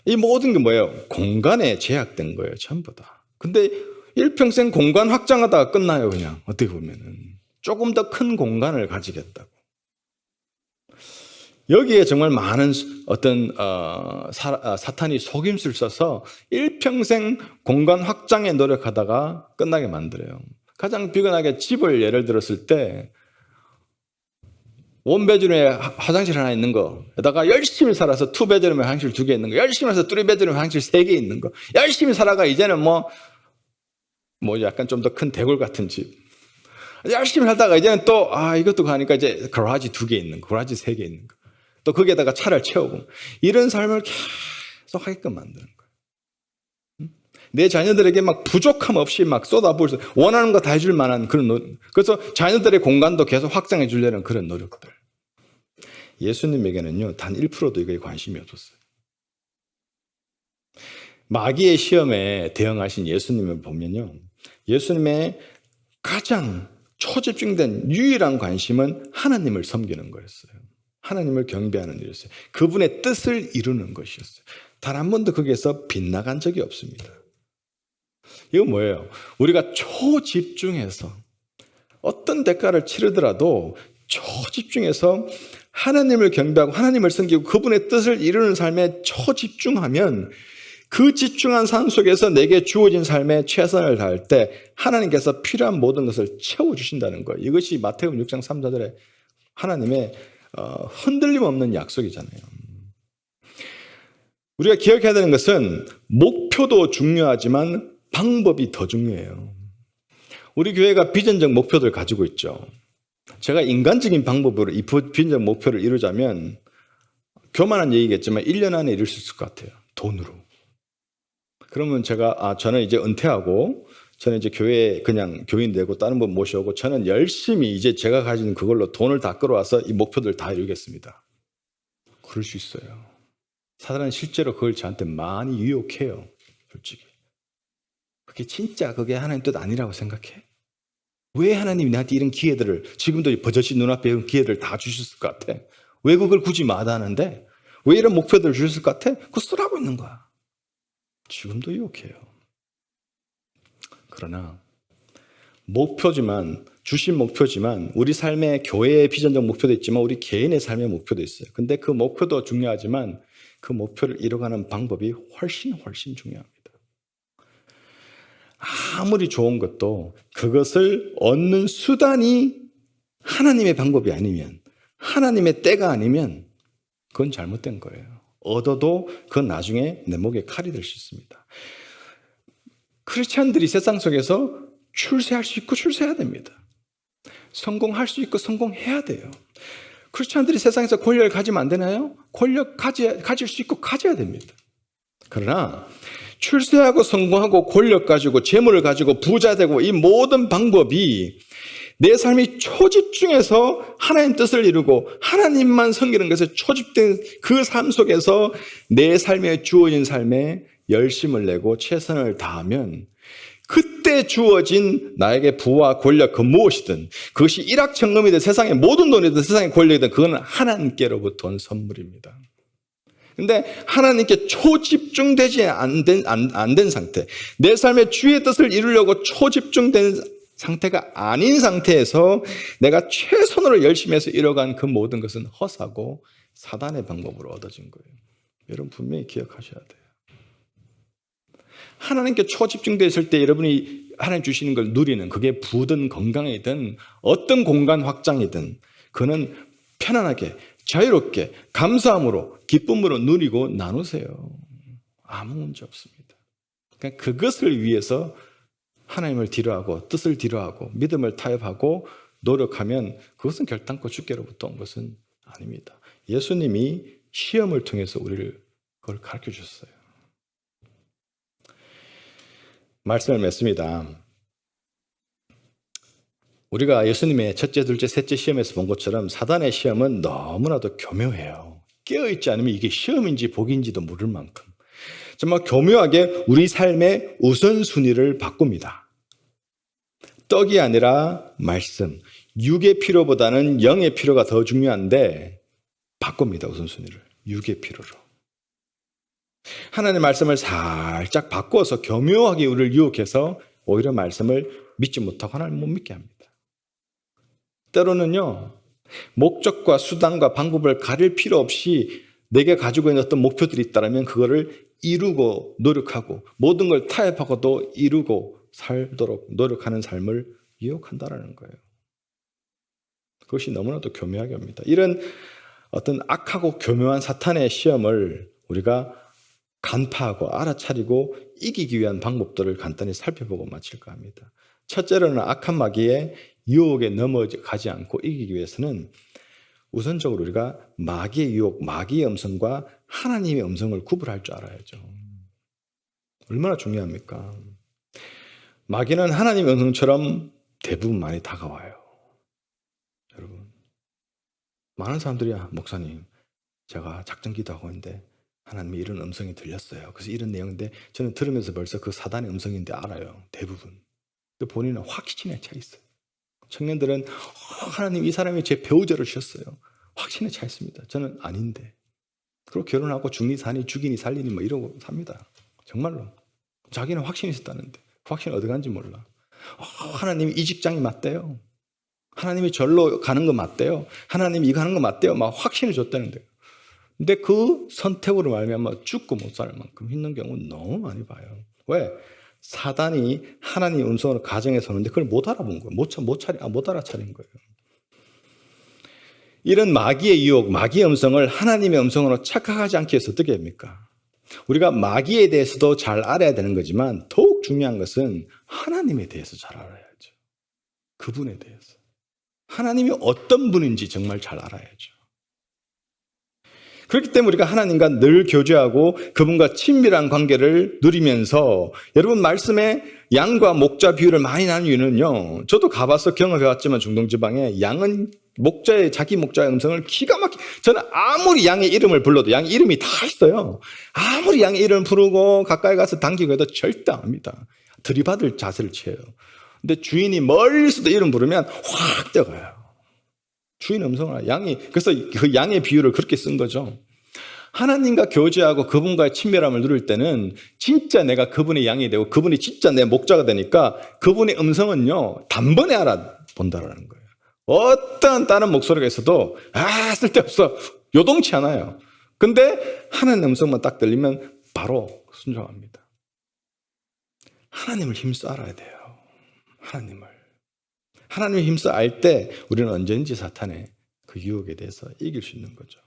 이 모든 게 뭐예요? 공간에 제약된 거예요. 전부 다. 근데 일평생 공간 확장하다가 끝나요. 그냥 어떻게 보면은. 조금 더 큰 공간을 가지겠다고. 여기에 정말 많은 어떤 사탄이 속임수를 써서 일평생 공간 확장에 노력하다가 끝나게 만들어요. 가장 비근하게 집을 예를 들었을 때 원베드룸에 화장실 하나 있는 거에다가 열심히 살아서 투베드룸에 화장실 2개 있는 거, 열심히 살아서 쓰리베드룸에 화장실 3개 있는 거, 열심히 살아가 이제는 뭐 약간 좀 더 큰 대골 같은 집. 열심히 살다가 이제는 또 이것도 가니까 이제 거라지 2개 있는 거, 거라지 3개 있는 거. 또 거기에다가 차를 채우고 이런 삶을 계속 하게끔 만드는 거예요. 내 자녀들에게 막 부족함 없이 막 쏟아부을 수, 원하는 거 다 해줄 만한 그런 노력. 그래서 자녀들의 공간도 계속 확장해 주려는 그런 노력들. 예수님에게는요, 단 1%도 이거에 관심이 없었어요. 마귀의 시험에 대응하신 예수님을 보면요, 예수님의 가장 초집중된 유일한 관심은 하나님을 섬기는 거였어요. 하나님을 경배하는 일이었어요. 그분의 뜻을 이루는 것이었어요. 단 한 번도 거기에서 빗나간 적이 없습니다. 이건 뭐예요? 우리가 초집중해서 어떤 대가를 치르더라도 초집중해서 하나님을 경배하고 하나님을 섬기고 그분의 뜻을 이루는 삶에 초집중하면 그 집중한 삶 속에서 내게 주어진 삶에 최선을 다할 때 하나님께서 필요한 모든 것을 채워주신다는 거예요. 이것이 마태복음 6장 3절의 하나님의 흔들림 없는 약속이잖아요. 우리가 기억해야 되는 것은 목표도 중요하지만 방법이 더 중요해요. 우리 교회가 비전적 목표를 가지고 있죠. 제가 인간적인 방법으로 이 비전적 목표를 이루자면 교만한 얘기겠지만 1년 안에 이룰 수 있을 것 같아요. 돈으로. 그러면 제가 저는 이제 은퇴하고 저는 이제 교회에 그냥 교인 되고 다른 분 모셔오고 저는 열심히 이제 제가 가진 그걸로 돈을 다 끌어와서 이 목표들 다 이루겠습니다. 그럴 수 있어요. 사단은 실제로 그걸 저한테 많이 유혹해요. 솔직히. 그게 하나님 뜻 아니라고 생각해? 왜 하나님이 나한테 이런 기회들을 지금도 버젓이 눈앞에 이런 기회들을 다 주셨을 것 같아? 왜 그걸 굳이 마다하는데? 왜 이런 목표들을 주셨을 것 같아? 그거 쓰라고 있는 거야. 지금도 유혹해요. 그러나 목표지만, 주신 목표지만 우리 삶의 교회의 비전적 목표도 있지만 우리 개인의 삶의 목표도 있어요. 근데 그 목표도 중요하지만 그 목표를 이뤄가는 방법이 훨씬 중요합니다. 아무리 좋은 것도 그것을 얻는 수단이 하나님의 방법이 아니면, 하나님의 때가 아니면 그건 잘못된 거예요. 얻어도 그건 나중에 내 목에 칼이 될 수 있습니다. 크리스찬들이 세상 속에서 출세할 수 있고 출세해야 됩니다. 성공할 수 있고 성공해야 돼요. 크리스찬들이 세상에서 권력을 가지면 안 되나요? 권력 가질 수 있고 가져야 됩니다. 그러나 출세하고 성공하고 권력 가지고 재물을 가지고 부자 되고 이 모든 방법이 내 삶이 초집중해서 하나님 뜻을 이루고 하나님만 섬기는 것에 초집된 그 삶 속에서 내 삶에 주어진 삶에 열심을 내고 최선을 다하면 그때 주어진 나에게 부와 권력 그 무엇이든 그것이 일확천금이든 세상의 모든 돈이든 세상의 권력이든 그건 하나님께로부터 온 선물입니다. 근데 하나님께 초집중되지 안 된 상태, 내 삶의 주의 뜻을 이루려고 초집중된 상태가 아닌 상태에서 내가 최선으로 열심히 해서 이뤄간 그 모든 것은 허사고 사단의 방법으로 얻어진 거예요. 여러분 분명히 기억하셔야 돼요. 하나님께 초집중되어 있을 때 여러분이 하나님 주시는 걸 누리는, 그게 부든 건강이든 어떤 공간 확장이든 그는 편안하게 자유롭게 감사함으로 기쁨으로 누리고 나누세요. 아무 문제 없습니다. 그러니까 그것을 위해서 하나님을 뒤로하고 뜻을 뒤로하고 믿음을 타협하고 노력하면 그것은 결단코 주께로부터 온 것은 아닙니다. 예수님이 시험을 통해서 우리를 그걸 가르쳐 주셨어요. 말씀을 맺습니다. 우리가 예수님의 첫째, 둘째, 셋째 시험에서 본 것처럼 사단의 시험은 너무나도 교묘해요. 깨어있지 않으면 이게 시험인지 복인지도 모를 만큼 정말 교묘하게 우리 삶의 우선순위를 바꿉니다. 떡이 아니라 말씀, 육의 필요보다는 영의 필요가 더 중요한데 바꿉니다. 우선순위를 육의 필요로. 하나님의 말씀을 살짝 바꿔서 교묘하게 우리를 유혹해서 오히려 말씀을 믿지 못하고 하나님을 못 믿게 합니다. 때로는요, 목적과 수단과 방법을 가릴 필요 없이 내게 가지고 있는 어떤 목표들이 있다면 그거를 이루고 노력하고 모든 걸 타협하고도 이루고 살도록 노력하는 삶을 유혹한다는 거예요. 그것이 너무나도 교묘하게 옵니다. 이런 어떤 악하고 교묘한 사탄의 시험을 우리가 간파하고 알아차리고 이기기 위한 방법들을 간단히 살펴보고 마칠까 합니다. 첫째로는 악한 마귀의 유혹에 넘어가지 않고 이기기 위해서는 우선적으로 우리가 마귀의 유혹, 마귀의 음성과 하나님의 음성을 구분할 줄 알아야죠. 얼마나 중요합니까? 마귀는 하나님의 음성처럼 대부분 많이 다가와요. 여러분, 많은 사람들이 목사님, 제가 작전 기도하고 있는데 하나님의 이런 음성이 들렸어요. 그래서 이런 내용인데 저는 들으면서 벌써 그 사단의 음성인데 알아요. 대부분. 본인은 확신에 차 있어요. 청년들은 하나님 이 사람이 제 배우자를 주셨어요. 확신에 차 있습니다. 저는 아닌데. 그리고 결혼하고 중니 사니 죽이니 살리니 뭐 이러고 삽니다. 정말로. 자기는 확신이 있었다는데 확신 어디 간지 몰라. 하나님이 이 직장이 맞대요. 하나님이 절로 가는 거 맞대요. 하나님이 이거 하는 거 맞대요. 막 확신을 줬다는데요. 근데 그 선택으로 말미암아 죽고 못 살 만큼 힘든 경우는 너무 많이 봐요. 왜? 사단이 하나님의 음성으로 가정에서 오는데 그걸 못 알아본 거예요. 못 알아차린 거예요. 이런 마귀의 유혹, 마귀의 음성을 하나님의 음성으로 착각하지 않기 위해서 어떻게 합니까? 우리가 마귀에 대해서도 잘 알아야 되는 거지만 더욱 중요한 것은 하나님에 대해서 잘 알아야죠. 그분에 대해서. 하나님이 어떤 분인지 정말 잘 알아야죠. 그렇기 때문에 우리가 하나님과 늘 교제하고 그분과 친밀한 관계를 누리면서 여러분 말씀에 양과 목자 비유를 많이 나눈 이유는요. 저도 가봐서 경험해왔지만 중동지방에 양은 자기 목자의 음성을 기가 막히게 저는 아무리 양의 이름을 불러도 양의 이름이 다 있어요. 아무리 양의 이름을 부르고 가까이 가서 당기고 해도 절대 안 합니다. 들이받을 자세를 취해요. 근데 주인이 멀리서도 이름 부르면 확 뛰어가요. 주인 음성을 그래서 그 양의 비유를 그렇게 쓴 거죠. 하나님과 교제하고 그분과의 친밀함을 누릴 때는 진짜 내가 그분의 양이 되고 그분이 진짜 내 목자가 되니까 그분의 음성은요, 단번에 알아본다라는 거예요. 어떤 다른 목소리가 있어도 쓸데없어, 요동치 않아요. 근데 하나님의 음성만 딱 들리면 바로 순종합니다. 하나님을 힘써 알아야 돼요. 하나님을 힘써 알 때 우리는 언제든지 사탄의 그 유혹에 대해서 이길 수 있는 거죠.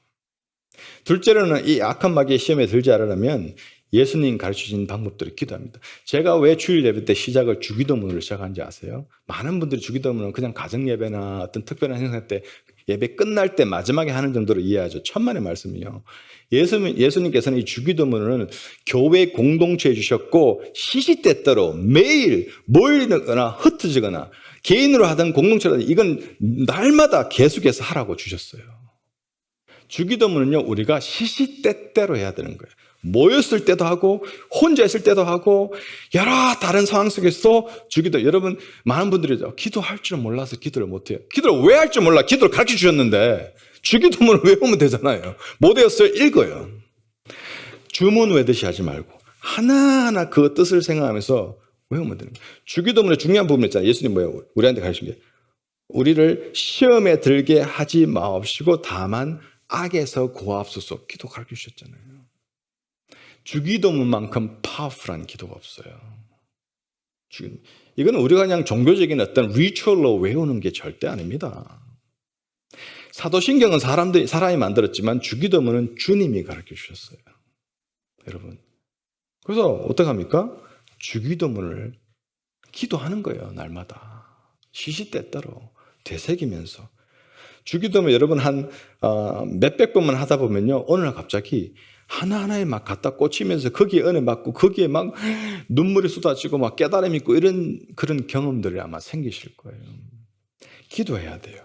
둘째로는 이 악한 마귀의 시험에 들지 않으려면 예수님 가르치신 방법들을 기도합니다. 제가 왜 주일 예배 때 시작을 주기도문으로 시작한지 아세요? 많은 분들이 주기도문은 그냥 가정 예배나 어떤 특별한 행사 때 예배 끝날 때 마지막에 하는 정도로 이해하죠. 천만의 말씀이요. 예수님께서는 이 주기도문은 교회 공동체에 주셨고 시시때때로 매일 모이거나 흩어지거나 개인으로 하든 공동체로 하든 이건 날마다 계속해서 하라고 주셨어요. 주기도문은요, 우리가 시시때때로 해야 되는 거예요. 모였을 때도 하고 혼자 있을 때도 하고 여러 다른 상황 속에서 주기도. 여러분, 많은 분들이 기도할 줄 몰라서 기도를 못해요. 기도를 왜 할 줄 몰라? 기도를 가르쳐 주셨는데 주기도문을 외우면 되잖아요. 못 외웠어요? 읽어요. 주문 외듯이 하지 말고 하나하나 그 뜻을 생각하면서 외우면 되는 거예요. 주기도문의 중요한 부분 있잖아요. 예수님 뭐예요? 우리한테 가르친 게 우리를 시험에 들게 하지 마옵시고 다만 악에서 구하옵소서. 기도 가르쳐 주셨잖아요. 주기도문만큼 파워풀한 기도가 없어요. 이거는 우리가 그냥 종교적인 어떤 리추얼로 외우는 게 절대 아닙니다. 사도신경은 사람이 만들었지만 주기도문은 주님이 가르쳐 주셨어요. 여러분. 그래서 어떡합니까? 주기도문을 기도하는 거예요. 날마다. 시시때때로 되새기면서. 주기도문 여러분 한 몇백 번만 하다 보면요, 어느 날 갑자기 하나하나에 막 갖다 꽂히면서 거기에 은혜 받고 거기에 막 눈물이 쏟아지고 막 깨달음이 있고 이런 그런 경험들이 아마 생기실 거예요. 기도해야 돼요.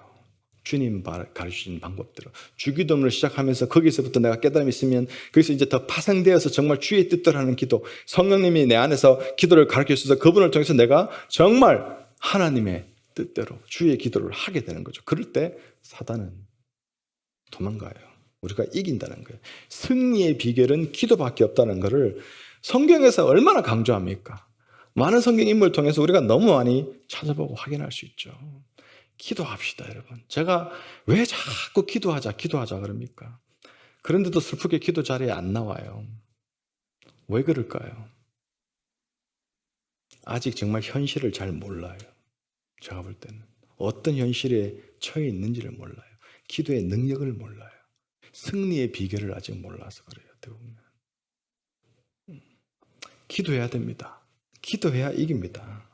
주님 가르치신 방법대로. 주기도문을 시작하면서 거기서부터 내가 깨달음이 있으면 거기서 이제 더 파생되어서 정말 주의 뜻대로 하는 기도. 성령님이 내 안에서 기도를 가르쳐 주셔서 그분을 통해서 내가 정말 하나님의 뜻대로 주의 기도를 하게 되는 거죠. 그럴 때 사단은 도망가요. 우리가 이긴다는 거예요. 승리의 비결은 기도밖에 없다는 것을 성경에서 얼마나 강조합니까? 많은 성경 인물을 통해서 우리가 너무 많이 찾아보고 확인할 수 있죠. 기도합시다, 여러분. 제가 왜 자꾸 기도하자 그럽니까? 그런데도 슬프게 기도 자리에 안 나와요. 왜 그럴까요? 아직 정말 현실을 잘 몰라요. 제가 볼 때는 어떤 현실에 처해 있는지를 몰라요. 기도의 능력을 몰라요. 승리의 비결을 아직 몰라서 그래요. 대부분. 기도해야 됩니다. 기도해야 이깁니다.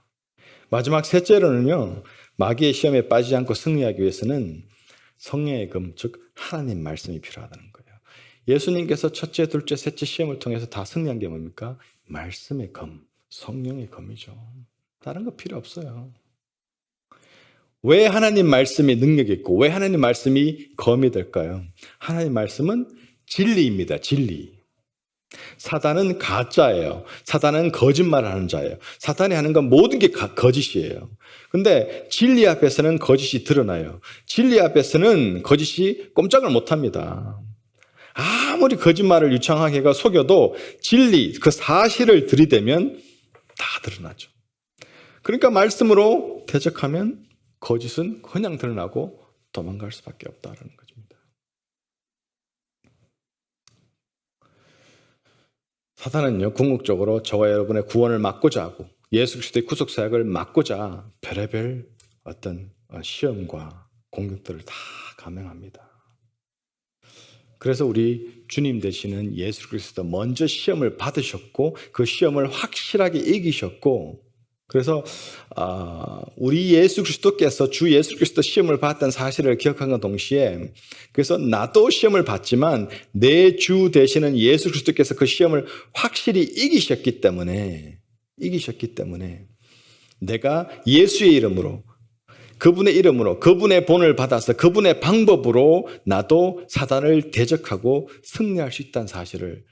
마지막 셋째로는요, 마귀의 시험에 빠지지 않고 승리하기 위해서는 성령의 검, 즉 하나님 말씀이 필요하다는 거예요. 예수님께서 첫째, 둘째, 셋째 시험을 통해서 다 승리한 게 뭡니까? 말씀의 검, 성령의 검이죠. 다른 거 필요 없어요. 왜 하나님 말씀이 능력이 있고 왜 하나님 말씀이 검이 될까요? 하나님 말씀은 진리입니다. 진리. 사단은 가짜예요. 사단은 거짓말을 하는 자예요. 사탄이 하는 건 모든 게 거짓이에요. 근데 진리 앞에서는 거짓이 드러나요. 진리 앞에서는 거짓이 꼼짝을 못합니다. 아무리 거짓말을 유창하게 속여도 진리, 그 사실을 들이대면 다 드러나죠. 그러니까 말씀으로 대적하면 거짓은 그냥 드러나고 도망갈 수밖에 없다는 것입니다. 사탄은요, 궁극적으로 저와 여러분의 구원을 막고자 하고 예수 그리스도의 구속 사역을 막고자 별의별 어떤 시험과 공격들을 다 감행합니다. 그래서 우리 주님 되시는 예수 그리스도 먼저 시험을 받으셨고 그 시험을 확실하게 이기셨고, 그래서 우리 예수 그리스도께서 주 예수 그리스도 시험을 받았다는 사실을 기억한 것 동시에, 그래서 나도 시험을 받지만 내 주 되시는 예수 그리스도께서 그 시험을 확실히 이기셨기 때문에 내가 예수의 이름으로, 그분의 이름으로, 그분의 본을 받아서 그분의 방법으로 나도 사단을 대적하고 승리할 수 있다는 사실을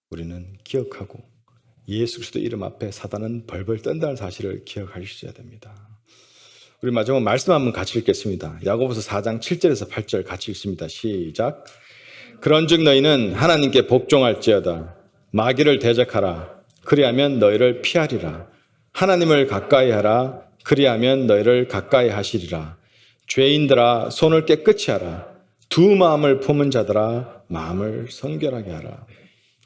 우리는 기억하고, 예수 그리스도 이름 앞에 사단은 벌벌 떤다는 사실을 기억하셔야 됩니다. 우리 마지막 말씀 한번 같이 읽겠습니다. 야고보서 4장 7절에서 8절 같이 읽습니다. 시작. 그런즉 너희는 하나님께 복종할지어다. 마귀를 대적하라. 그리하면 너희를 피하리라. 하나님을 가까이 하라. 그리하면 너희를 가까이 하시리라. 죄인들아 손을 깨끗이 하라. 두 마음을 품은 자들아 마음을 성결하게 하라.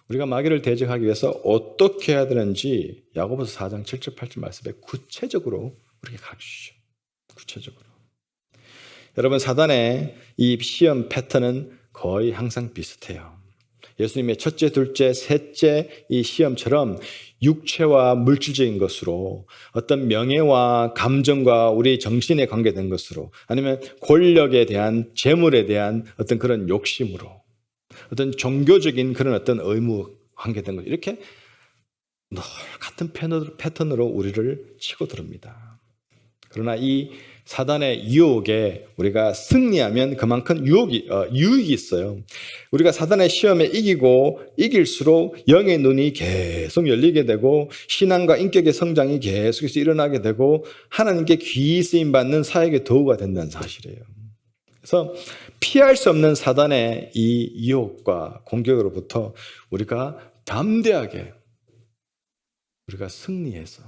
우리가 마귀를 대적하기 위해서 어떻게 해야 되는지 야고보서 4장 7절 8절 말씀에 구체적으로 우리에게 가르치시죠. 구체적으로. 여러분, 사단의 이 시험 패턴은 거의 항상 비슷해요. 예수님의 첫째, 둘째, 셋째 이 시험처럼 육체와 물질적인 것으로, 어떤 명예와 감정과 우리 정신에 관계된 것으로, 아니면 권력에 대한, 재물에 대한 어떤 그런 욕심으로, 어떤 종교적인 그런 어떤 의무 관계된 것, 이렇게 늘 같은 패턴으로 우리를 치고 들어옵니다. 그러나 이 사단의 유혹에 우리가 승리하면 그만큼 유익이 있어요. 우리가 사단의 시험에 이기고 이길수록 영의 눈이 계속 열리게 되고 신앙과 인격의 성장이 계속해서 일어나게 되고 하나님께 귀히 쓰임받는 사역의 도구가 된다는 사실이에요. 그래서 피할 수 없는 사단의 이 유혹과 공격으로부터 우리가 담대하게 우리가 승리해서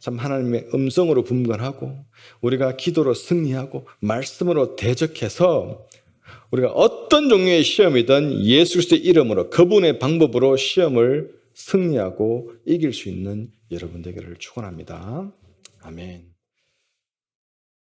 참 하나님의 음성으로 분간하고 우리가 기도로 승리하고 말씀으로 대적해서 우리가 어떤 종류의 시험이든 예수 그리스도의 이름으로 그분의 방법으로 시험을 승리하고 이길 수 있는 여러분 되기를 축원합니다. 아멘.